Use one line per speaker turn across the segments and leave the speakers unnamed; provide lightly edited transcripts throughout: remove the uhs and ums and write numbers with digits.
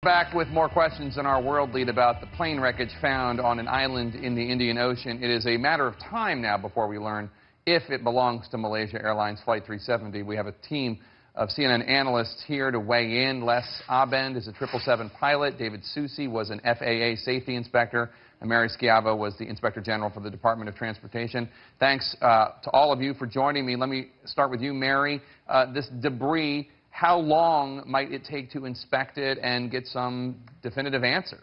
Back with more questions in our world lead about the plane wreckage found on an island in the Indian Ocean. It is a matter of time now before we learn if it belongs to Malaysia Airlines Flight 370. We have a team of CNN analysts here to weigh in. Les Abend is a 777 pilot. David Susi was an FAA safety inspector. And Mary Schiavo was the Inspector General for the Department of Transportation. Thanks to all of you for joining me. Let me start with you, Mary. This debris, how long might it take to inspect it and get some definitive answers?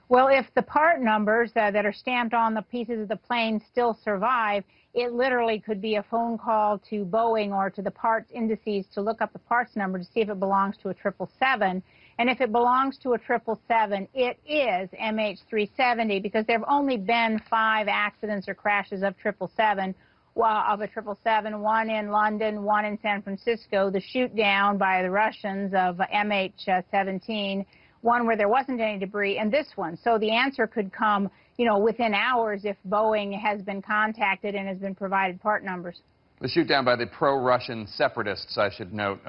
Well, if the part numbers that are stamped on the pieces of the plane still survive, it literally could be a phone call to Boeing or to the parts indices to look up the parts number to see if it belongs to a 777. And if it belongs to a 777, it is MH370 because there have only been 5 accidents or crashes of 777. Of a 777, one in London, one in San Francisco, the shoot down by the Russians of MH370, one where there wasn't any debris, and this one. So the answer could come, within hours if Boeing has been contacted and has been provided part numbers.
The shoot down by the pro-Russian separatists, I should note.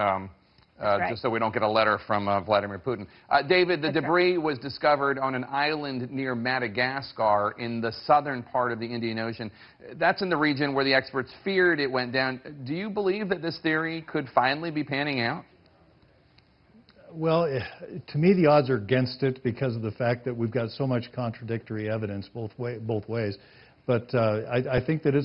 Right.
Just so we don't get a letter from Vladimir Putin. David, the debris was discovered on an island near Madagascar in the southern part of the Indian Ocean. That's in the region where the experts feared it went down. Do you believe that this theory could finally be panning out?
Well, to me, the odds are against it because of the fact that we've got so much contradictory evidence both ways. But I think that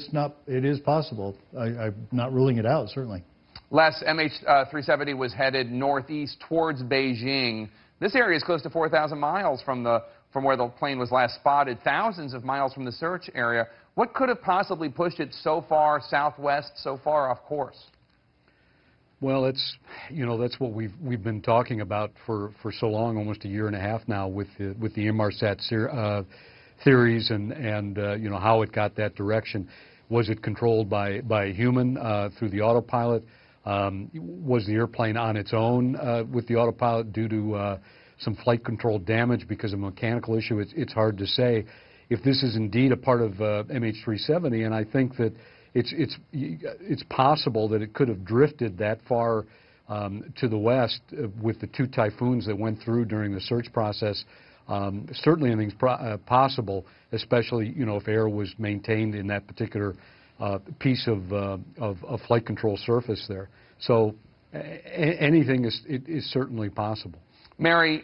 it is possible. I'm not ruling it out, certainly.
Les, MH370 was headed northeast towards Beijing. This area is close to 4,000 miles from where the plane was last spotted, thousands of miles from the search area. What could have possibly pushed it so far southwest, so far off course?
Well, that's what we've been talking about for so long, almost a year and a half now, with the Inmarsat theories and how it got that direction. Was it controlled by a human through the autopilot? Was the airplane on its own with the autopilot due to some flight control damage because of a mechanical issue? It's hard to say. If this is indeed a part of MH370, and I think that it's possible that it could have drifted that far to the west with the 2 typhoons that went through during the search process. Certainly anything's possible, especially if air was maintained in that particular piece of flight control surface there. So anything is certainly possible.
Mary,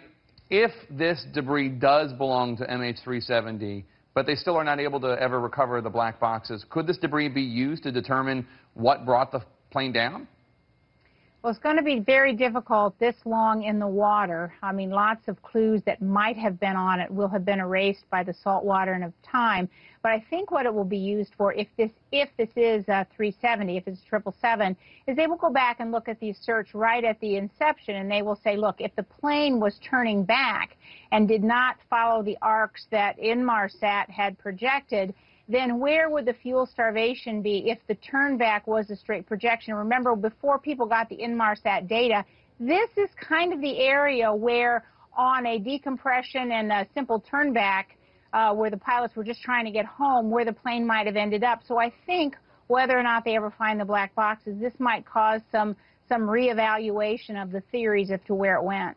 if this debris does belong to MH370, but they still are not able to ever recover the black boxes, could this debris be used to determine what brought the plane down?
Well, it's going to be very difficult this long in the water. I mean, lots of clues that might have been on it will have been erased by the salt water and of time. But I think what it will be used for, if this is a 370, if it's 777, is they will go back and look at the search right at the inception, and they will say, look, if the plane was turning back and did not follow the arcs that Inmarsat had projected, then where would the fuel starvation be if the turn back was a straight projection? Remember, before people got the Inmarsat data, this is kind of the area where on a decompression and a simple turn back, where the pilots were just trying to get home, where the plane might have ended up. So I think whether or not they ever find the black boxes, this might cause some reevaluation of the theories as to where it went.